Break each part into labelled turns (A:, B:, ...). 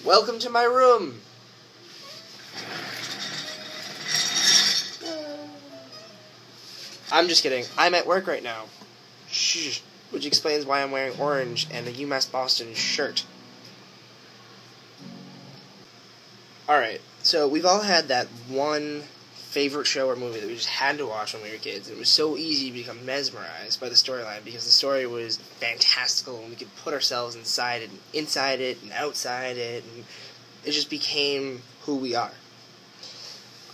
A: Welcome to my room. I'm just kidding. I'm at work right now. Shh. Which explains why I'm wearing orange and a UMass Boston shirt. Alright, so we've all had that one favorite show or movie that we just had to watch when we were kids. It was so easy to become mesmerized by the storyline because the story was fantastical and we could put ourselves inside it and outside it, and it just became who we are.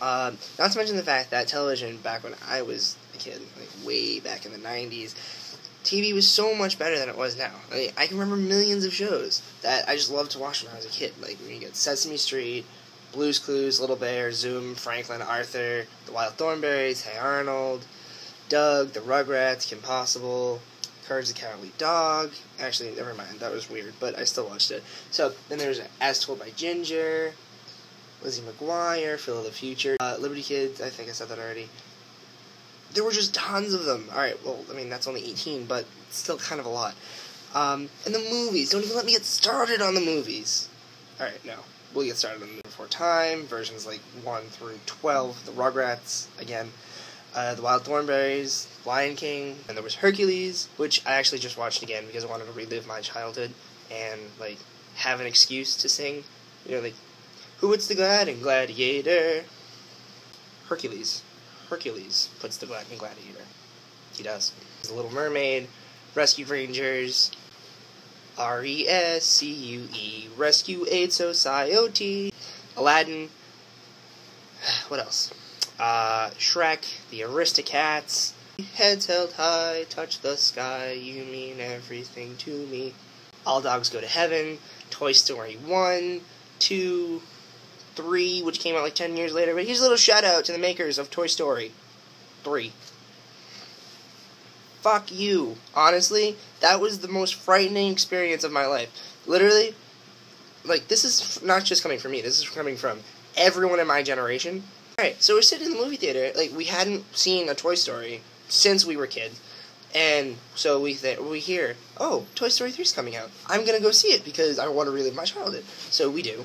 A: Not to mention the fact that television, back when I was a kid, like way back in the 90s, TV was so much better than it was now. I mean, I can remember millions of shows that I just loved to watch when I was a kid. Like, when you get Sesame Street, Blue's Clues, Little Bear, Zoom, Franklin, Arthur, The Wild Thornberrys, Hey Arnold, Doug, The Rugrats, Kim Possible, Courage the Cowardly Dog. Actually, never mind, that was weird, but I still watched it. So, then there's As Told by Ginger, Lizzie McGuire, Phil of the Future, Liberty Kids, I think I said that already. There were just tons of them. Alright, well, I mean, that's only 18, but it's still kind of a lot. And the movies. Don't even let me get started on the movies. Alright, no. We'll get started on them before time. Versions like 1 through 12. The Rugrats, again. The Wild Thornberrys, Lion King, and there was Hercules, which I actually just watched again because I wanted to relive my childhood and, like, have an excuse to sing. You know, like, who puts the glad in Gladiator? Hercules puts the glad in Gladiator. He does. The Little Mermaid, Rescue Rangers, RESCUE, Rescue Aid Society, Aladdin, what else? Shrek, the Aristocats, Heads Held High, Touch the Sky, You Mean Everything to Me, All Dogs Go to Heaven, Toy Story 1, 2, 3, which came out like 10 years later, but here's a little shout out to the makers of Toy Story 3. Fuck you. Honestly, that was the most frightening experience of my life. Literally, like, this is not just coming from me, this is coming from everyone in my generation. Alright, so we're sitting in the movie theater, like, we hadn't seen a Toy Story since we were kids, and so we hear, oh, Toy Story 3's coming out. I'm gonna go see it because I want to relive my childhood. So we do.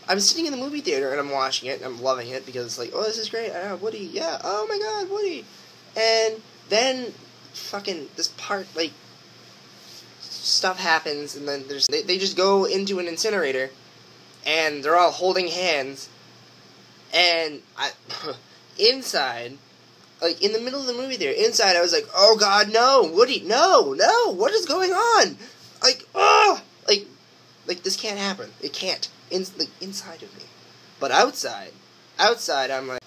A: I'm sitting in the movie theater and I'm watching it and I'm loving it because it's like, oh, this is great. Woody, yeah, oh my god, Woody. And then fucking this part, like, stuff happens and then they just go into an incinerator and they're all holding hands and inside, like, in the middle of the movie theater, inside I was like, oh god, no, Woody, no, what is going on? Like, oh, like this can't happen. It can't. Inside of me. But outside, I'm like,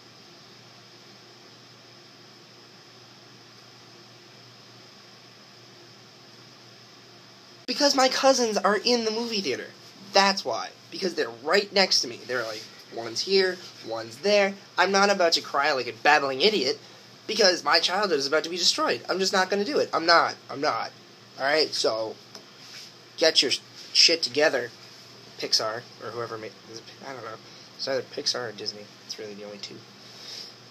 A: because my cousins are in the movie theater. That's why. Because they're right next to me. They're like, one's here, one's there. I'm not about to cry like a babbling idiot because my childhood is about to be destroyed. I'm just not going to do it. I'm not. Alright, so get your shit together. Pixar, or whoever made, I don't know. It's either Pixar or Disney. It's really the only two.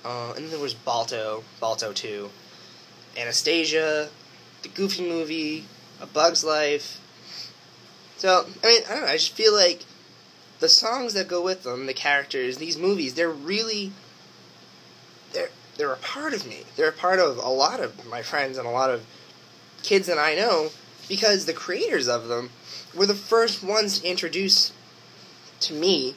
A: And then there was Balto 2, Anastasia, the Goofy Movie, A Bug's Life. So, I mean, I don't know, I just feel like the songs that go with them, the characters, these movies, they're really, they're a part of me. They're a part of a lot of my friends and a lot of kids that I know, because the creators of them were the first ones to introduce to me,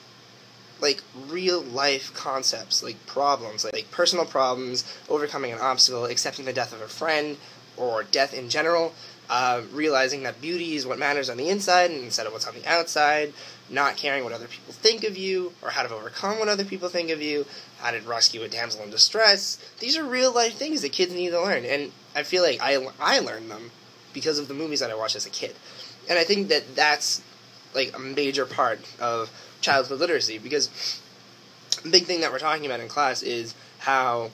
A: like, real life concepts, like problems, like personal problems, overcoming an obstacle, accepting the death of a friend, or death in general, realizing that beauty is what matters on the inside instead of what's on the outside, not caring what other people think of you, or how to overcome what other people think of you, how to rescue a damsel in distress. These are real life things that kids need to learn, and I feel like I learned them because of the movies that I watched as a kid. And I think that that's, like, a major part of childhood literacy, because a big thing that we're talking about in class is how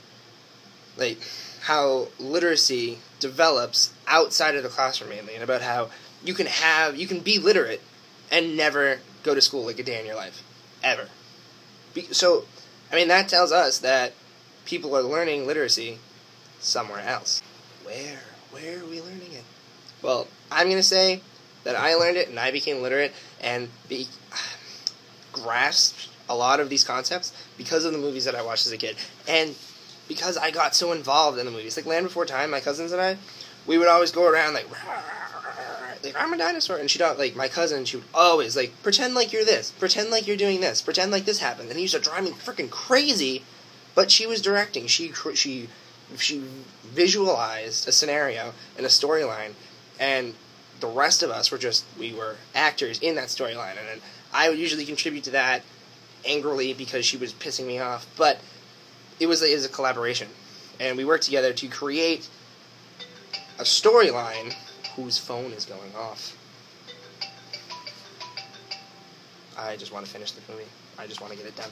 A: literacy develops outside of the classroom mainly, and about how you can be literate and never go to school like a day in your life. Ever. So, I mean, that tells us that people are learning literacy somewhere else. Where are we learning it? Well, I'm going to say that I learned it and I became literate, and grasped a lot of these concepts because of the movies that I watched as a kid. And because I got so involved in the movies. Like Land Before Time, my cousins and I, we would always go around like I'm a dinosaur. And she'd, like, my cousin, she would always, like, pretend like you're this. Pretend like you're doing this. Pretend like this happened. And he used to drive me freaking crazy. But she was directing. She visualized a scenario and a storyline. And the rest of us we were actors in that storyline. And then I would usually contribute to that angrily because she was pissing me off. But it was a collaboration. And we worked together to create a storyline. Whose phone is going off? I just want to finish the movie. I just want to get it done.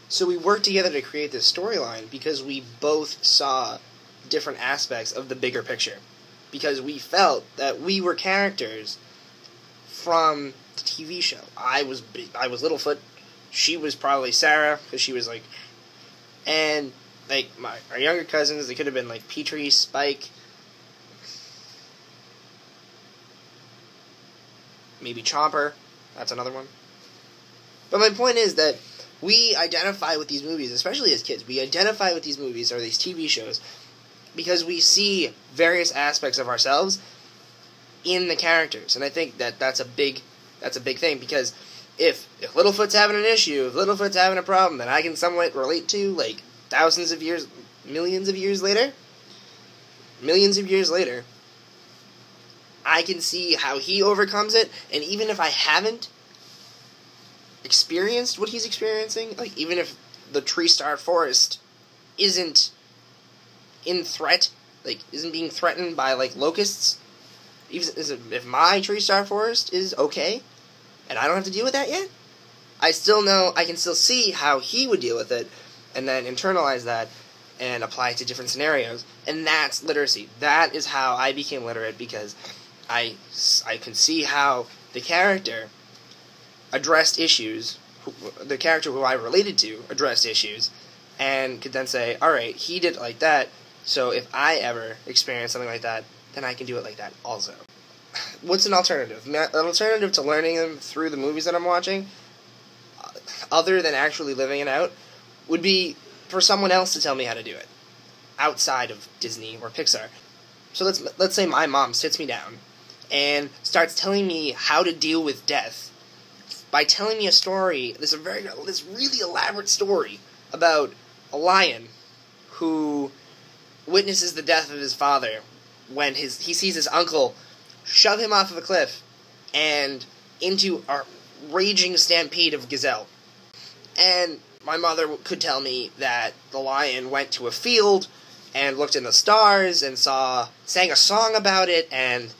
A: So we worked together to create this storyline because we both saw different aspects of the bigger picture. Because we felt that we were characters from the TV show. I was Littlefoot. She was probably Sarah, because she was, like... And, like, our younger cousins, they could have been, like, Petrie, Spike... Maybe Chomper. That's another one. But my point is that we identify with these movies, especially as kids. We identify with these movies, or these TV shows, because we see various aspects of ourselves in the characters. And I think that that's a big thing, because... If Littlefoot's having an issue, if Littlefoot's having a problem that I can somewhat relate to, like, millions of years later, I can see how he overcomes it, and even if I haven't experienced what he's experiencing, like, even if the Tree Star Forest isn't in threat, like, isn't being threatened by, like, locusts, if my Tree Star Forest is okay, and I don't have to deal with that yet, I can still see how he would deal with it, and then internalize that, and apply it to different scenarios, and that's literacy. That is how I became literate, because I can see how the character addressed issues, the character who I related to addressed issues, and could then say, alright, he did it like that, so if I ever experience something like that, then I can do it like that also. What's an alternative? An alternative to learning them through the movies that I'm watching, other than actually living it out, would be for someone else to tell me how to do it, outside of Disney or Pixar. So let's say my mom sits me down and starts telling me how to deal with death by telling me a story, this really elaborate story about a lion who witnesses the death of his father when he sees his uncle shove him off of a cliff and into a raging stampede of gazelle. And my mother could tell me that the lion went to a field and looked in the stars and sang a song about it and,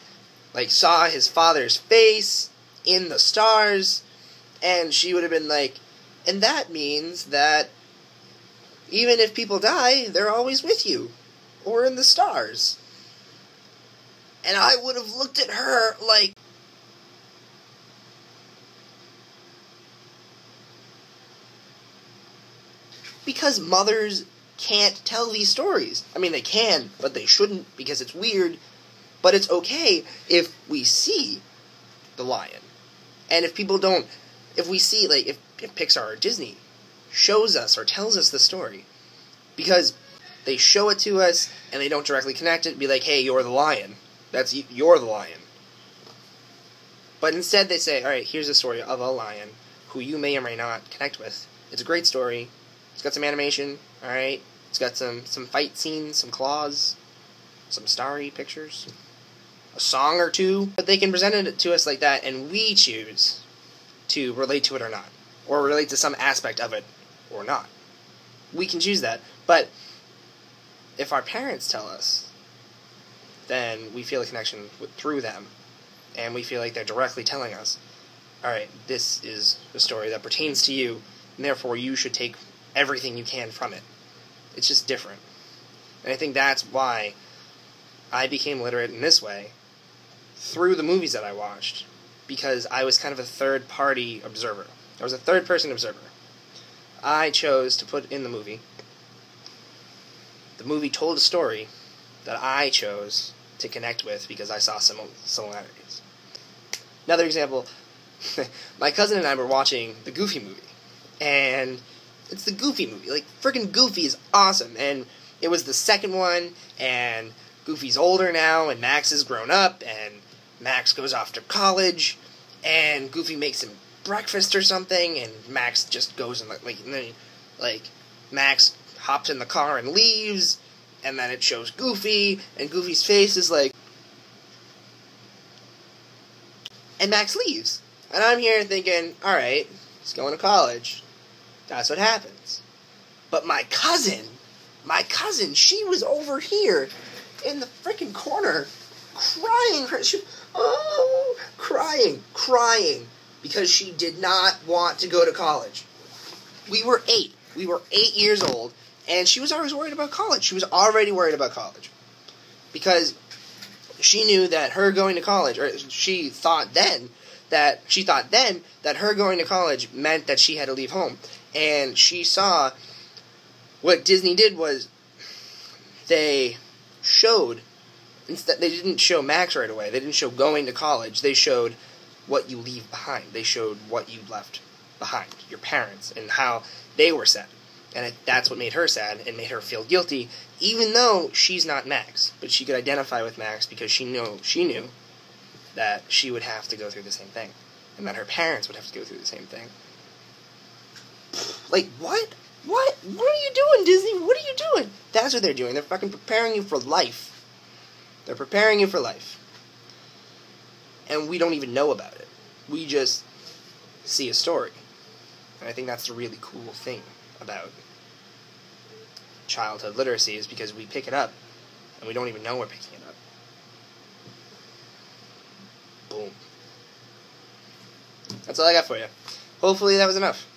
A: like, saw his father's face in the stars, and she would have been like, and that means that even if people die, they're always with you, or in the stars. And I would have looked at her like... Because mothers can't tell these stories. I mean, they can, but they shouldn't, because it's weird. But it's okay if we see the lion. And if people don't... If we see, like, if Pixar or Disney shows us or tells us the story, because they show it to us and they don't directly connect it, be like, hey, you're the lion. You're the lion. But instead they say, alright, here's a story of a lion who you may or may not connect with. It's a great story. It's got some animation, alright? It's got some fight scenes, some claws, some starry pictures, a song or two. But they can present it to us like that, and we choose to relate to it or not. Or relate to some aspect of it or not. We can choose that. But if our parents tell us, then we feel a connection through them, and we feel like they're directly telling us, alright, this is a story that pertains to you, and therefore you should take everything you can from it. It's just different. And I think that's why I became literate in this way, through the movies that I watched, because I was kind of a third-party observer. I was a third-person observer. I chose to put in the movie. The movie told a story that I chose to connect with because I saw some similarities. Another example, my cousin and I were watching the Goofy movie, and it's the Goofy movie. Like, freaking Goofy is awesome, and it was the second one, and Goofy's older now, and Max has grown up, and Max goes off to college, and Goofy makes him breakfast or something, and Max just goes and Max hops in the car and leaves, and then it shows Goofy, and Goofy's face is like, and Max leaves. And I'm here thinking, alright, he's going to college. That's what happens. But my cousin, she was over here in the freaking corner, crying. Crying, because she did not want to go to college. We were 8 years old, and she was always worried about college. She was already worried about college. Because she knew that her going to college, or she thought then that her going to college meant that she had to leave home. And she saw what Disney did was they showed, instead, they didn't show Max right away. They didn't show going to college. They showed what you leave behind. They showed what you left behind, your parents, and how they were sad. And that's what made her sad and made her feel guilty, even though she's not Max. But she could identify with Max because she knew that she would have to go through the same thing, and that her parents would have to go through the same thing. Like, what? What are you doing, Disney? What are you doing? That's what they're doing. They're fucking preparing you for life. They're preparing you for life. And we don't even know about it. We just see a story. And I think that's the really cool thing about childhood literacy, is because we pick it up and we don't even know we're picking it up. Boom. That's all I got for you. Hopefully that was enough.